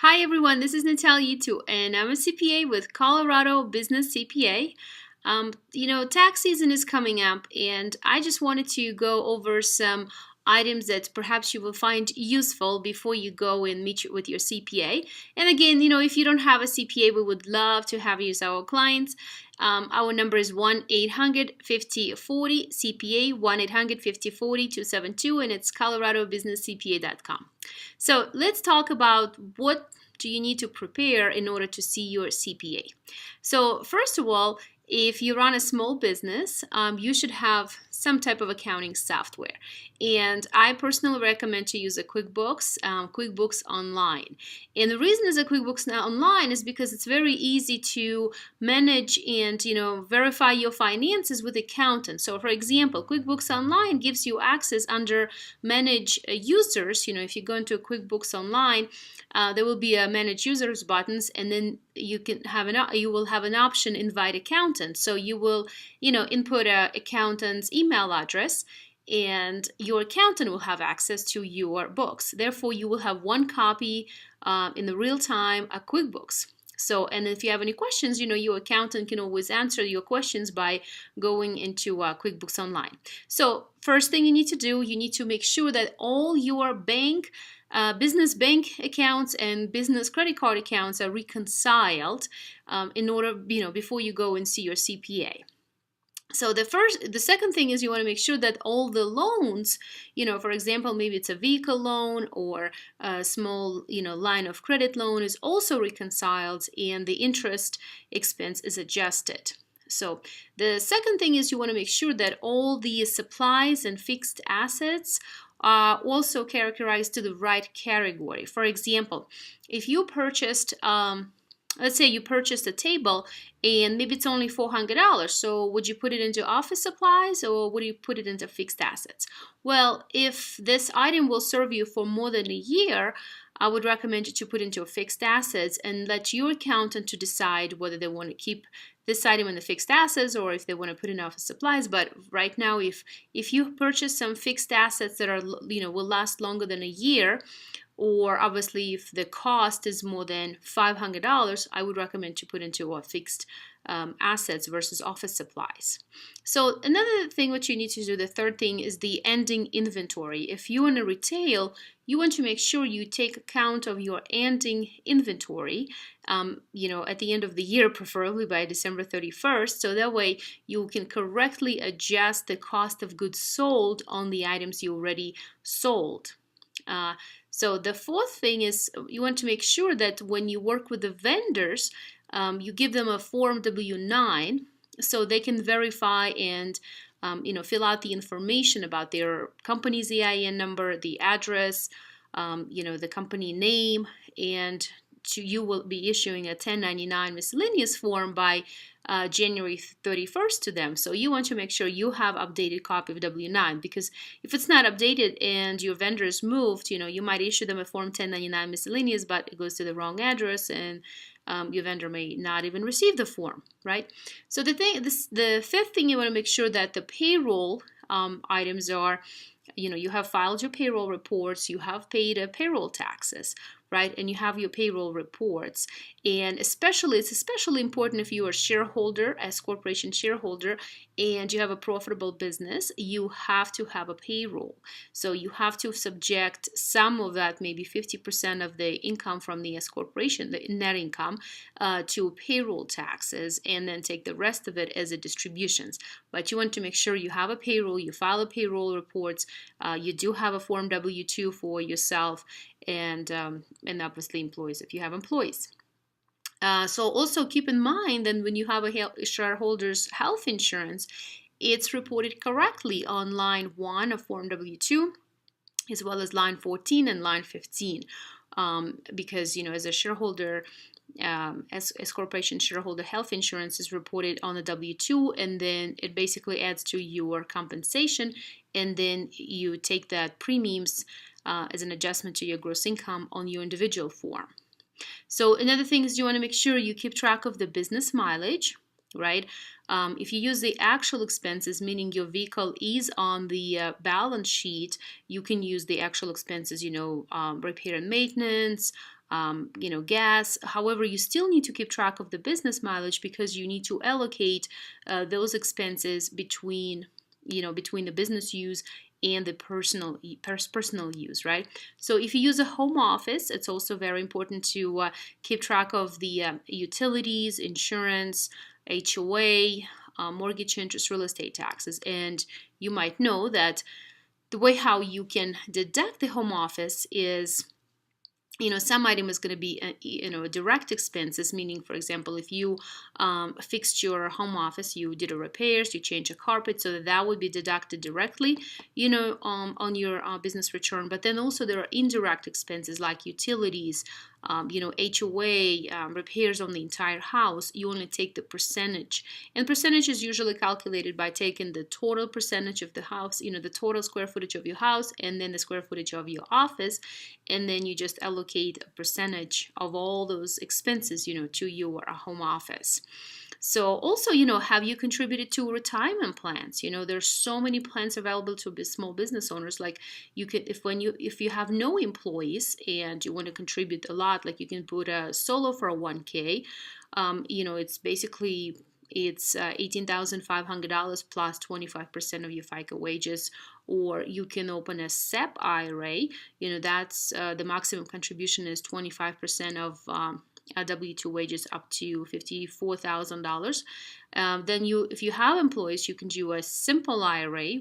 Hi everyone, this is Natalia too, and I'm a CPA with Colorado Business CPA. Tax season is coming up, and I just wanted to go over some items that perhaps you will find useful before you go and meet with your CPA. And again, if you don't have a CPA, we would love to have you as our clients. Our number is 1-800-5040 CPA, 1-800-5040-272, and it's coloradobusinesscpa.com. So let's talk about what do you need to prepare in order to see your CPA. So first of all, if you run a small business, you should have some type of accounting software. And I personally recommend to use a QuickBooks Online. And the reason is a QuickBooks Online is because it's very easy to manage and verify your finances with accountants. So for example, QuickBooks Online gives you access under Manage Users. If you go into QuickBooks Online, there will be a Manage Users buttons, and then you will have an option Invite Accountant. So you will input an accountant's email address, and your accountant will have access to your books. Therefore, you will have one copy in the real time at QuickBooks. So, and if you have any questions, your accountant can always answer your questions by going into QuickBooks Online. So, first thing you need to do, you need to make sure that all your business bank accounts and business credit card accounts are reconciled in order, before you go and see your CPA. So the second thing is you want to make sure that all the loans, for example, maybe it's a vehicle loan or a small, line of credit loan is also reconciled and the interest expense is adjusted. So the second thing is you want to make sure that all the supplies and fixed assets are also characterized to the right category. For example, if you purchased let's say you purchased a table and maybe it's only $400. So would you put it into office supplies or would you put it into fixed assets? Well, if this item will serve you for more than a year, I would recommend you to put into fixed assets and let your accountant to decide whether they want to keep this item in the fixed assets or if they want to put in office supplies. But right now, if you purchase some fixed assets that are will last longer than a year, or obviously if the cost is more than $500, I would recommend to put into a fixed assets versus office supplies. So another thing what you need to do, the third thing, is the ending inventory. If you're in a retail, you want to make sure you take account of your ending inventory, at the end of the year, preferably by December 31st, so that way you can correctly adjust the cost of goods sold on the items you already sold. So the fourth thing is you want to make sure that when you work with the vendors, you give them a Form W-9 so they can verify and fill out the information about their company's EIN number, the address, the company name, and you will be issuing a 1099 miscellaneous form by January 31st to them. So you want to make sure you have updated copy of W-9, because if it's not updated and your vendors moved, you might issue them a Form 1099 miscellaneous, but it goes to the wrong address and your vendor may not even receive the form, right? So the fifth thing, you want to make sure that the payroll items are, you have filed your payroll reports, you have paid payroll taxes, right? And you have your payroll reports. And it's especially important if you are a shareholder, as corporation shareholder, and you have a profitable business, you have to have a payroll. So you have to subject some of that, maybe 50% of the income from the S corporation, the net income, to payroll taxes, and then take the rest of it as a distributions. But you want to make sure you have a payroll, you file a payroll reports, you do have a Form W-2 for yourself, and obviously employees if you have employees. So also keep in mind that when you have a shareholder's health insurance, it's reported correctly on line 1 of Form W-2, as well as line 14 and line 15, because as a shareholder, as corporation shareholder, health insurance is reported on the W-2, and then it basically adds to your compensation, and then you take that premiums as an adjustment to your gross income on your individual form. So another thing is you want to make sure you keep track of the business mileage, right? If you use the actual expenses, meaning your vehicle is on the balance sheet, you can use the actual expenses, repair and maintenance, gas. However, you still need to keep track of the business mileage because you need to allocate those expenses between the business use and the personal use, right? So if you use a home office, it's also very important to keep track of the utilities, insurance, HOA, mortgage interest, real estate taxes. And you might know that the way how you can deduct the home office is, some item is going to be, direct expenses, meaning, for example, if you fixed your home office, you did a repairs, you changed a carpet, so that would be deducted directly, on your business return. But then also there are indirect expenses like utilities, HOA, repairs on the entire house. You only take the percentage, and percentage is usually calculated by taking the total percentage of the house, the total square footage of your house, and then the square footage of your office, and then you just allocate a percentage of all those expenses, to your home office. So also, have you contributed to retirement plans? There's so many plans available to small business owners. Like you could, if you have no employees and you want to contribute a lot, like you can put a solo for a 1K. It's basically $18,500 plus 25% of your FICA wages, or you can open a SEP IRA. That's the maximum contribution is 25% of W-2 wages up to $54,000. Then if you have employees, you can do a simple IRA,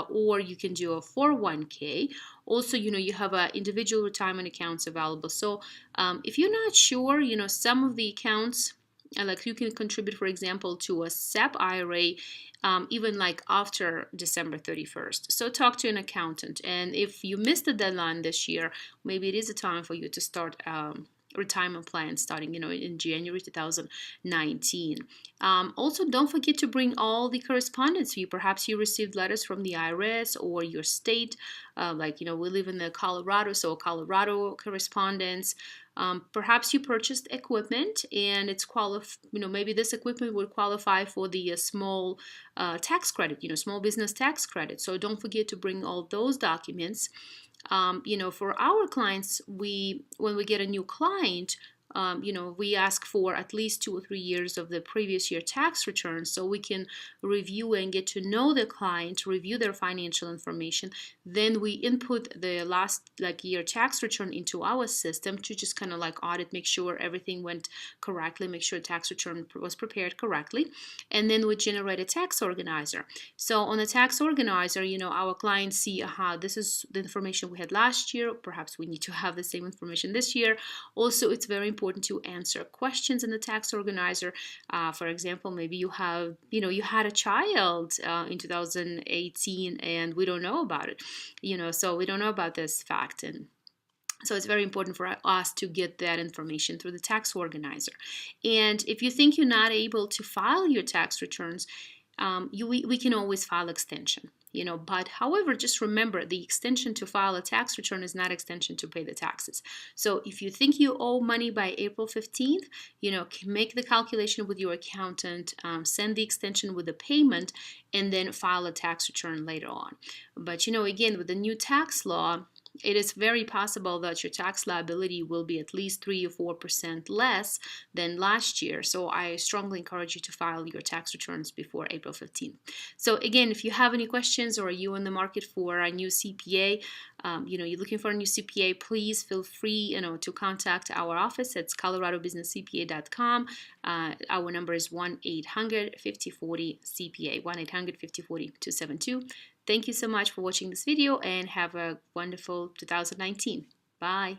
or you can do a 401k. Also, you have individual retirement accounts available. So if you're not sure, some of the accounts, like you can contribute, for example, to a SEP IRA, even like after December 31st. So talk to an accountant. And if you missed the deadline this year, maybe it is a time for you to start retirement plan starting in January 2019. Also, don't forget to bring all the correspondence. Perhaps you received letters from the IRS or your state, we live in the Colorado, so Colorado correspondence. Perhaps you purchased equipment and it's maybe this equipment would qualify for the small tax credit, small business tax credit. So don't forget to bring all those documents. For our clients, when we get a new client, we ask for at least 2 or 3 years of the previous year tax returns so we can review and get to know the client, review their financial information. Then we input the last year tax return into our system to just kind of audit, make sure everything went correctly, make sure tax return was prepared correctly. And then we generate a tax organizer. So on the tax organizer, our clients see, this is the information we had last year. Perhaps we need to have the same information this year. Also, it's very important to answer questions in the tax organizer. For example, maybe you had a child in 2018 and we don't know about it, so we don't know about this fact. And so it's very important for us to get that information through the tax organizer. And if you think you're not able to file your tax returns, we can always file extension. But however, just remember the extension to file a tax return is not extension to pay the taxes. So if you think you owe money by April 15th, make the calculation with your accountant, send the extension with the payment, and then file a tax return later on. But again, with the new tax law, it is very possible that your tax liability will be at least 3 or 4% less than last year. So I strongly encourage you to file your tax returns before April 15th. So again, if you have any questions or are you in the market for a new CPA, you're looking for a new CPA, please feel free, to contact our office. It's coloradobusinesscpa.com. Our number is 1-800-5040-CPA, 1-800-5040-272. Thank you so much for watching this video and have a wonderful 2019. Bye.